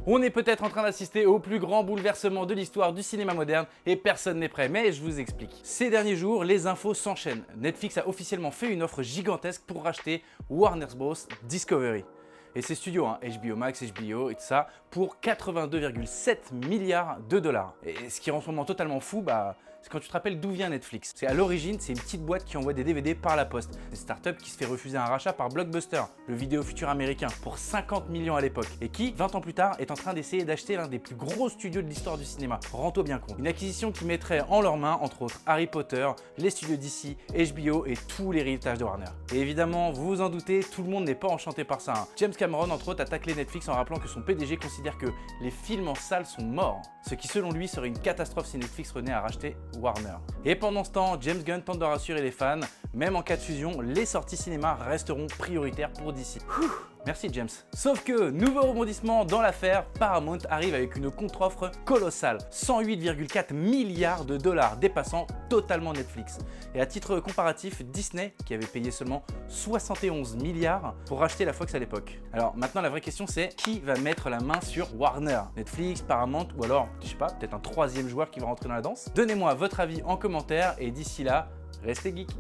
On est peut-être en train d'assister au plus grand bouleversement de l'histoire du cinéma moderne et personne n'est prêt, mais je vous explique. Ces derniers jours, les infos s'enchaînent. Netflix a officiellement fait une offre gigantesque pour racheter Warner Bros. Discovery. Et ces studios, HBO Max, HBO et tout ça, pour 82,7 milliards de dollars. Et ce qui rend en ce moment totalement fou, c'est quand tu te rappelles d'où vient Netflix. C'est à l'origine, c'est une petite boîte qui envoie des DVD par la poste. Une startup qui se fait refuser un rachat par Blockbuster, le vidéo futur américain, pour 50 millions à l'époque. Et qui, 20 ans plus tard, est en train d'essayer d'acheter l'un des plus gros studios de l'histoire du cinéma. Rends-toi bien compte. Une acquisition qui mettrait en leurs mains, entre autres, Harry Potter, les studios DC, HBO et tous les héritages de Warner. Et évidemment, vous vous en doutez, tout le monde n'est pas enchanté par ça. James Cameron, entre autres, a taclé Netflix en rappelant que son PDG considère que les films en salle sont morts. Ce qui, selon lui, serait une catastrophe si Netflix revenait à racheter Warner. Et pendant ce temps, James Gunn tente de rassurer les fans, même en cas de fusion, les sorties cinéma resteront prioritaires pour DC. Merci James. Sauf que, nouveau rebondissement dans l'affaire, Paramount arrive avec une contre-offre colossale, 108,4 milliards de dollars, dépassant totalement Netflix. Et à titre comparatif, Disney, qui avait payé seulement 71 milliards pour racheter la Fox à l'époque. Alors maintenant la vraie question c'est, qui va mettre la main sur Warner? Netflix, Paramount ou alors, je sais pas, peut-être un troisième joueur qui va rentrer dans la danse? Donnez-moi votre avis en commentaire et d'ici là, restez geeks.